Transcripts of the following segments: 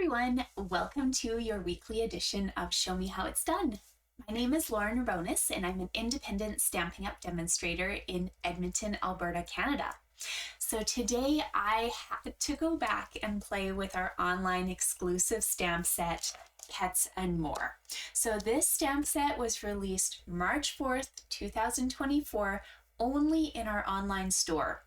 everyone, welcome to your weekly edition of Show Me How It's Done. My name is Lauren Ronis and I'm an independent Stampin' Up! Demonstrator in Edmonton, Alberta, Canada. So today I had to go back and play with our online exclusive stamp set, Pets and More. So this stamp set was released March 4th, 2024, only in our online store.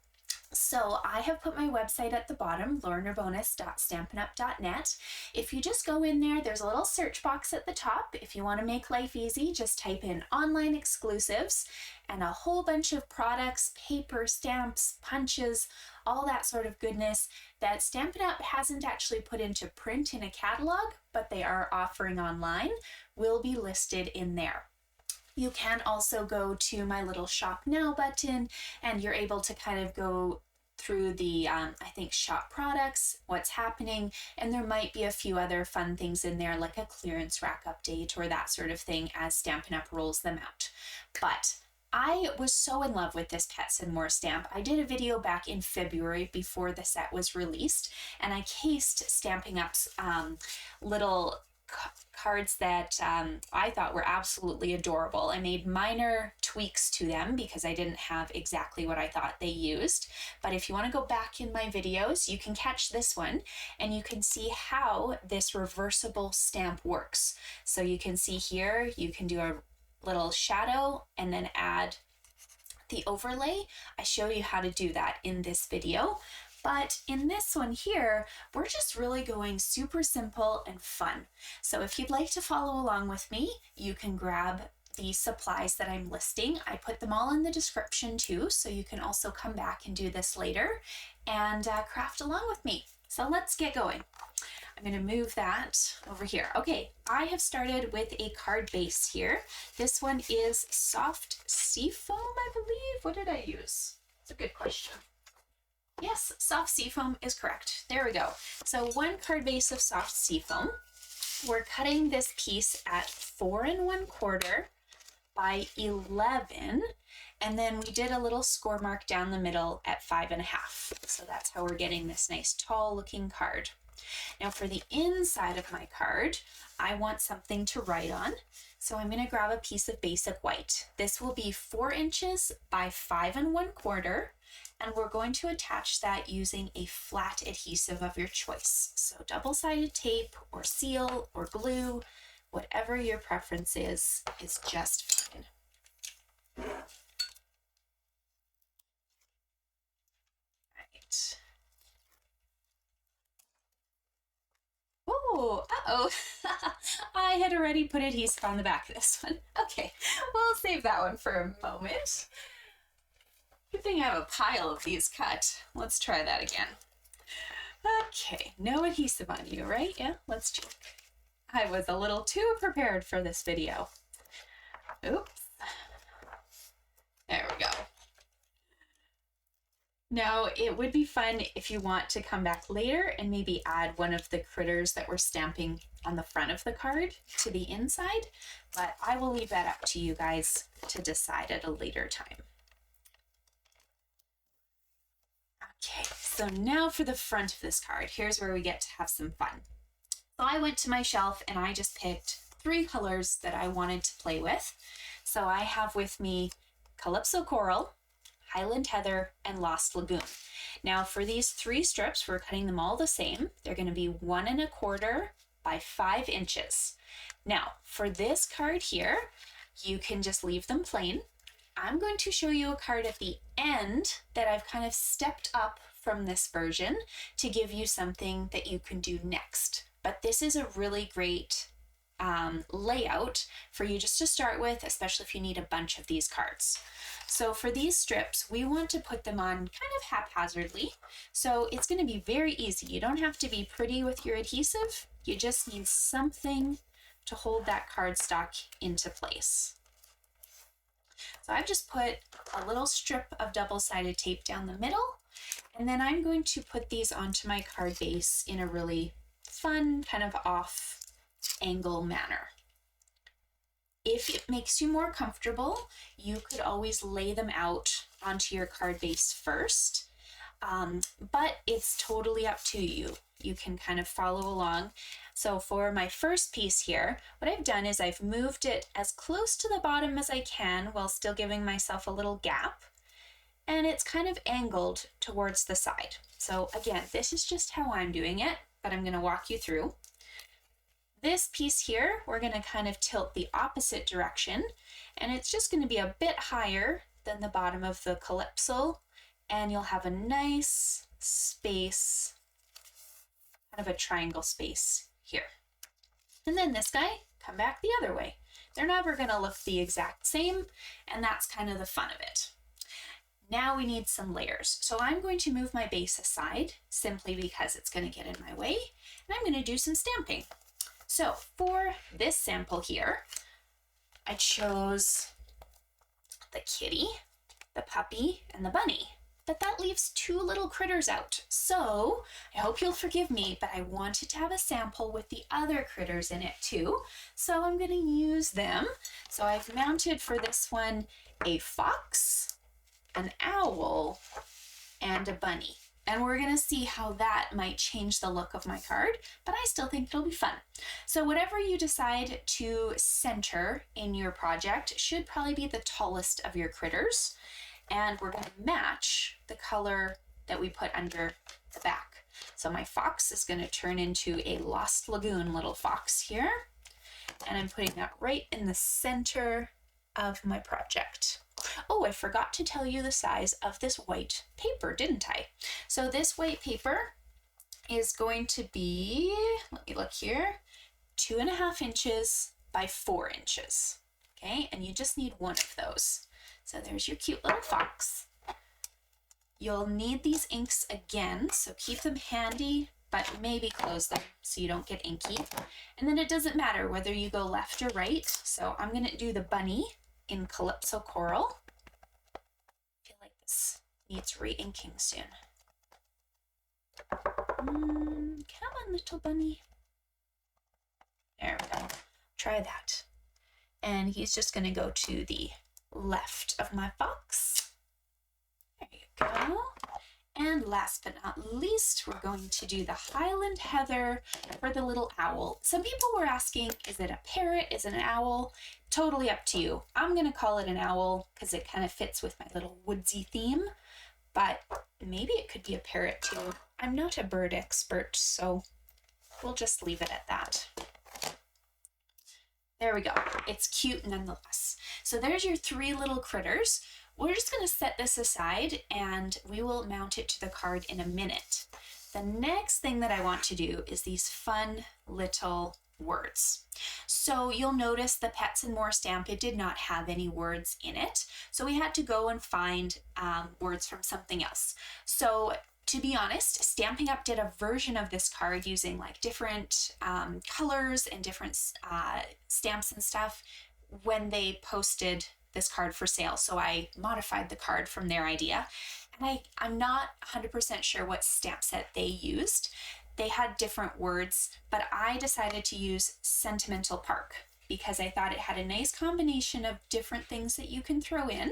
So I have put my website at the bottom, laurenrobonis.stampinup.net. If you just go in there, there's a little search box at the top. If you want to make life easy, just type in online exclusives and a whole bunch of products, paper, stamps, punches, all that sort of goodness that Stampin' Up! Hasn't actually put into print in a catalog, but they are offering online, will be listed in there. You can also go to my little Shop Now button and you're able to kind of go through the, I think, shop products, what's happening, and there might be a few other fun things in there like a clearance rack update or that sort of thing as Stampin' Up! Rolls them out. But I was so in love with this Pets and More stamp. I did a video back in February before the set was released, and I cased Stampin' Up's little cards that I thought were absolutely adorable. I made minor tweaks to them because I didn't have exactly what I thought they used. But if you want to go back in my videos, you can catch this one and you can see how this reversible stamp works. So you can see here, you can do a little shadow and then add the overlay. I show you how to do that in this video. But in this one here, we're just really going super simple and fun. So if you'd like to follow along with me, you can grab the supplies that I'm listing. I put them all in the description too, so you can also come back and do this later and craft along with me. So let's get going. I'm going to move that over here. Okay, I have started with a card base here. This one is soft seafoam, I believe. What did I use? That's a good question. Yes, soft seafoam is correct. There we go. So one card base of soft seafoam. We're cutting this piece at 4 1/4 by 11, and then we did a little score mark down the middle at 5 1/2. So that's how we're getting this nice tall looking card. Now for the inside of my card, I want something to write on. So I'm going to grab a piece of basic white. This will be 4 inches by 5 1/4. And we're going to attach that using a flat adhesive of your choice. So double-sided tape or seal or glue, whatever your preference is just fine. Right. Oh, uh-oh. I had already put adhesive on the back of this one. Okay, we'll save that one for a moment. Good thing I have a pile of these cut. Let's try that again. Okay, no adhesive on you, right? Yeah, let's check. I was a little too prepared for this video. Oops. There we go. Now, it would be fun if you want to come back later and maybe add one of the critters that we're stamping on the front of the card to the inside, but I will leave that up to you guys to decide at a later time. Okay, so now for the front of this card, here's where we get to have some fun. So I went to my shelf and I just picked 3 colors that I wanted to play with. So I have with me Calypso Coral, Highland Heather, and Lost Lagoon. Now for these 3 strips, we're cutting them all the same. They're going to be 1 1/4 by 5 inches. Now for this card here, you can just leave them plain. I'm going to show you a card at the end that I've kind of stepped up from this version to give you something that you can do next. But this is a really great layout for you just to start with, especially if you need a bunch of these cards. So for these strips, we want to put them on kind of haphazardly. So it's going to be very easy. You don't have to be pretty with your adhesive. You just need something to hold that cardstock into place. So I've just put a little strip of double-sided tape down the middle, and then I'm going to put these onto my card base in a really fun, kind of off angle manner. If it makes you more comfortable, you could always lay them out onto your card base first. but it's totally up to you. You can kind of follow along. So for my first piece here, what I've done is I've moved it as close to the bottom as I can while still giving myself a little gap. And it's kind of angled towards the side. So again, this is just how I'm doing it, but I'm going to walk you through. This piece here, we're going to kind of tilt the opposite direction, and it's just going to be a bit higher than the bottom of the Calypso, and you'll have a nice space, kind of a triangle space here. And then this guy, come back the other way. They're never going to look the exact same, and that's kind of the fun of it. Now we need some layers. So I'm going to move my base aside simply because it's going to get in my way, and I'm going to do some stamping. So for this sample here, I chose the kitty, the puppy, and the bunny. But that leaves two little critters out. So I hope you'll forgive me, but I wanted to have a sample with the other critters in it too. So I'm going to use them. So I've mounted for this one a fox, an owl, and a bunny. And we're going to see how that might change the look of my card, but I still think it'll be fun. So whatever you decide to center in your project should probably be the tallest of your critters. And we're going to match the color that we put under the back. So my fox is going to turn into a Lost Lagoon little fox here. And I'm putting that right in the center of my project. Oh, I forgot to tell you the size of this white paper, didn't I? So this white paper is going to be, let me look here, 2.5 inches by 4 inches. Okay, and you just need one of those. So there's your cute little fox. You'll need these inks again, so keep them handy, but maybe close them so you don't get inky. And then it doesn't matter whether you go left or right. So I'm going to do the bunny in Calypso Coral. I feel like this needs re-inking soon. Come on, little bunny. There we go. Try that. And he's just going to go to the left of my box. There you go. And last but not least, we're going to do the Highland Heather for the little owl. Some people were asking, is it a parrot? Is it an owl? Totally up to you. I'm going to call it an owl because it kind of fits with my little woodsy theme, but maybe it could be a parrot too. I'm not a bird expert, so we'll just leave it at that. There we go. It's cute nonetheless. So there's your 3 little critters. We're just going to set this aside and we will mount it to the card in a minute. The next thing that I want to do is these fun little words. So you'll notice the Pets and More stamp, it did not have any words in it. So we had to go and find words from something else. So to be honest, Stampin' Up! Did a version of this card using like different colors and different stamps and stuff when they posted this card for sale. So I modified the card from their idea. And I'm not 100% sure what stamp set they used. They had different words, but I decided to use Sentimental Park because I thought it had a nice combination of different things that you can throw in.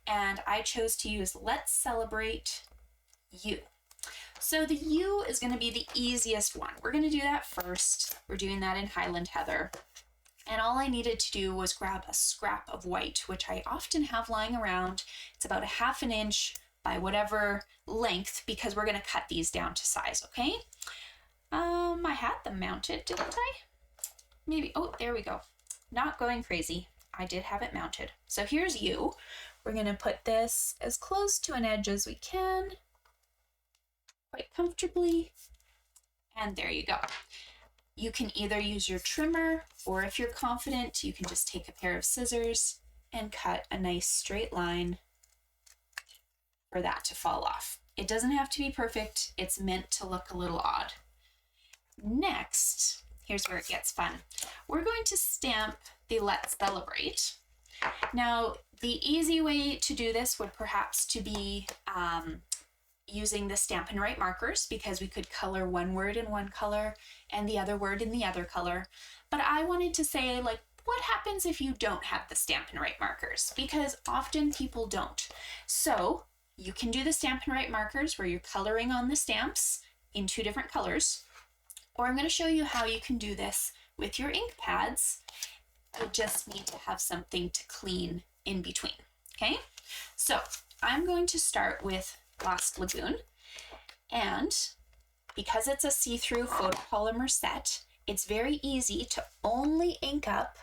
And I chose to use Let's Celebrate You. So the U is going to be the easiest one. We're going to do that first. We're doing that in Highland Heather. And all I needed to do was grab a scrap of white, which I often have lying around. It's about 1/2 inch by whatever length, because we're going to cut these down to size, okay? I had them mounted, didn't I? Maybe, oh, there we go. Not going crazy. I did have it mounted. So here's you. We're going to put this as close to an edge as we can, quite comfortably. And there you go. You can either use your trimmer, or if you're confident, you can just take a pair of scissors and cut a nice straight line for that to fall off. It doesn't have to be perfect. It's meant to look a little odd. Next, here's where it gets fun. We're going to stamp the Let's Celebrate. Now, the easy way to do this would perhaps to be using the Stampin' Write markers, because we could color one word in one color and the other word in the other color. But I wanted to say, like, what happens if you don't have the Stampin' Write markers? Because often people don't. So You can do the Stampin' Write markers where you're coloring on the stamps in 2 different colors, or I'm going to show you how you can do this with your ink pads. You just need to have something to clean in between, okay? So I'm going to start with Lost Lagoon, and because it's a see-through photopolymer set, it's very easy to only ink up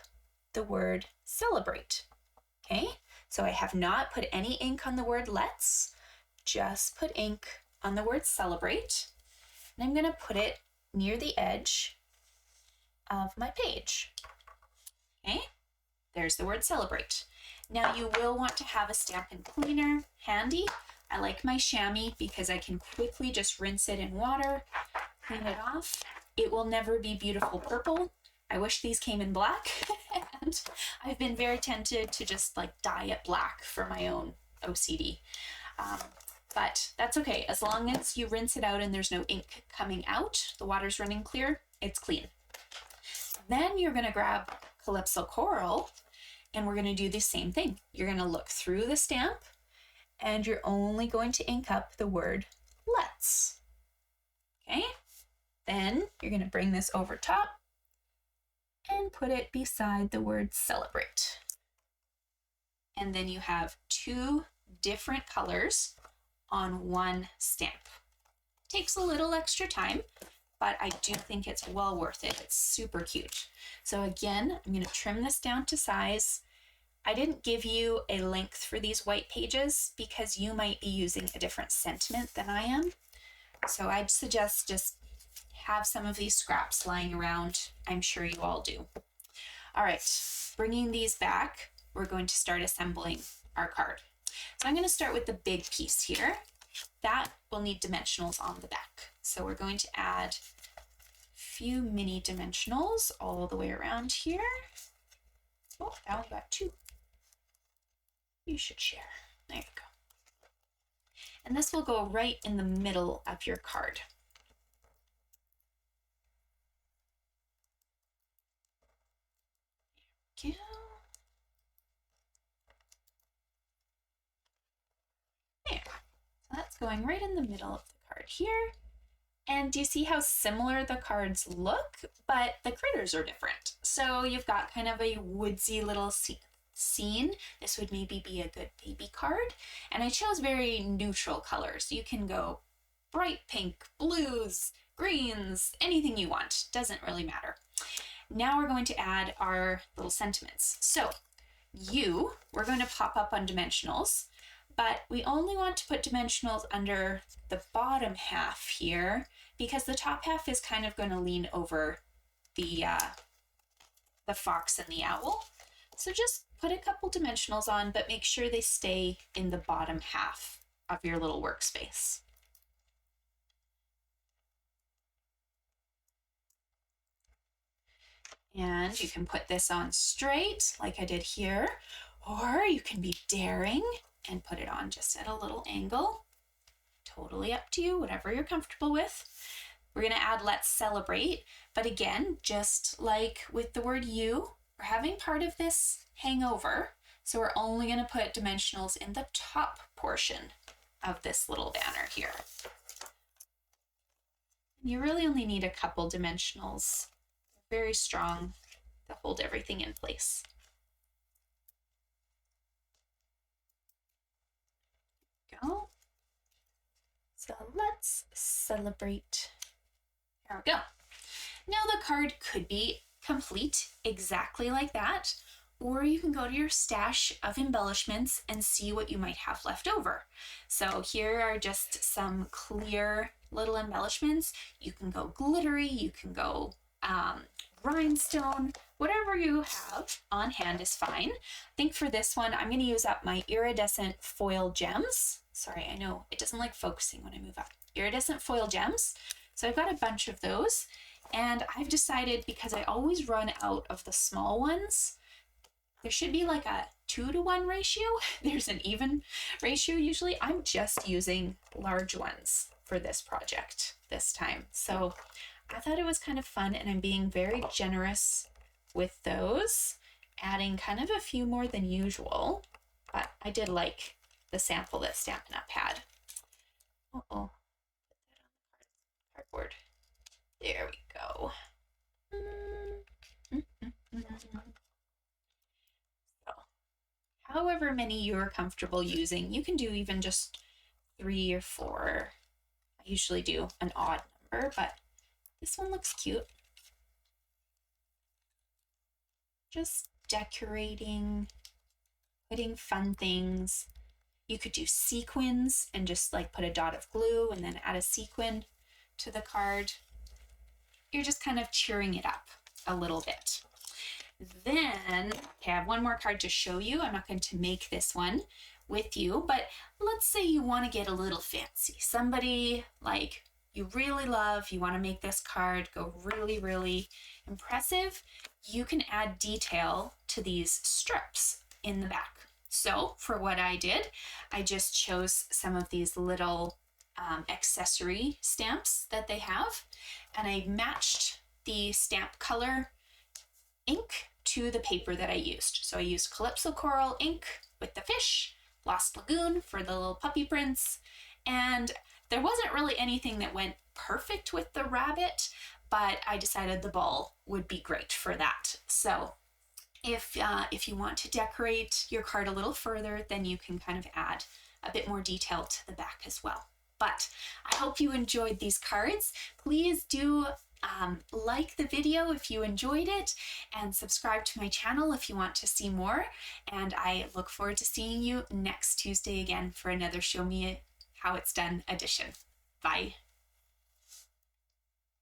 the word celebrate, okay? So I have not put any ink on the word let's, just put ink on the word celebrate, and I'm gonna put it near the edge of my page, okay? There's the word celebrate. Now you will want to have a Stampin' Cleaner handy. I like my chamois because I can quickly just rinse it in water, clean it off. It will never be beautiful purple. I wish these came in black, and I've been very tempted to just like dye it black for my own OCD. But that's okay. As long as you rinse it out and there's no ink coming out, the water's running clear, it's clean. Then you're gonna grab Calypso Coral, and we're gonna do the same thing. You're gonna look through the stamp, and you're only going to ink up the word let's, okay? Then you're gonna bring this over top and put it beside the word celebrate. And then you have 2 different colors on one stamp. Takes a little extra time, but I do think it's well worth it. It's super cute. So again, I'm gonna trim this down to size. I didn't give you a length for these white pages because you might be using a different sentiment than I am. So I'd suggest just have some of these scraps lying around. I'm sure you all do. All right, bringing these back, we're going to start assembling our card. So I'm going to start with the big piece here. That will need dimensionals on the back. So we're going to add a few mini dimensionals all the way around here. Oh, now we've got 2. You should share. There you go. And this will go right in the middle of your card. There we go. There. So that's going right in the middle of the card here. And do you see how similar the cards look? But the critters are different. So you've got kind of a woodsy little scene. This would maybe be a good baby card. And I chose very neutral colors. You can go bright pink, blues, greens, anything you want. Doesn't really matter. Now we're going to add our little sentiments. So we're going to pop up on dimensionals, but we only want to put dimensionals under the bottom half here because the top half is kind of going to lean over the fox and the owl. So just put a couple dimensionals on, but make sure they stay in the bottom half of your little workspace. And you can put this on straight like I did here, or you can be daring and put it on just at a little angle. Totally up to you, whatever you're comfortable with. We're going to add let's celebrate, but again, just like with the word you, we're having part of this hang over, so we're only going to put dimensionals in the top portion of this little banner here. You really only need a couple dimensionals. Very strong to hold everything in place. Go. So let's celebrate. There we go. Now the card could be complete exactly like that, or you can go to your stash of embellishments and see what you might have left over. So here are just some clear little embellishments. You can go glittery, you can go rhinestone, whatever you have on hand is fine. I think for this one, I'm going to use up my iridescent foil gems. Sorry, I know it doesn't like focusing when I move up. Iridescent foil gems. So I've got a bunch of those, and I've decided because I always run out of the small ones, there should be like a 2-to-1 ratio. There's an even ratio usually. I'm just using large ones for this project this time. So I thought it was kind of fun, and I'm being very generous with those, adding kind of a few more than usual, but I did like the sample that Stampin' Up! Had. Uh-oh. Cardboard. There we go. So, however many you're comfortable using, you can do even just 3 or 4. I usually do an odd number, but this one looks cute. Just decorating, putting fun things. You could do sequins and just like put a dot of glue and then add a sequin to the card. You're just kind of cheering it up a little bit. Then, okay, I have one more card to show you. I'm not going to make this one with you, but let's say you want to get a little fancy. Somebody like you really love, you want to make this card go really, really impressive. You can add detail to these strips in the back. So for what I did, I just chose some of these little accessory stamps that they have, and I matched the stamp color ink to the paper that I used. So I used Calypso Coral ink with the fish, Lost Lagoon for the little puppy prints, and there wasn't really anything that went perfect with the rabbit, but I decided the ball would be great for that. So if you want to decorate your card a little further, then you can kind of add a bit more detail to the back as well. But I hope you enjoyed these cards. Please do like the video if you enjoyed it, and subscribe to my channel if you want to see more. And I look forward to seeing you next Tuesday again for another Show Me How It's Done edition. Bye.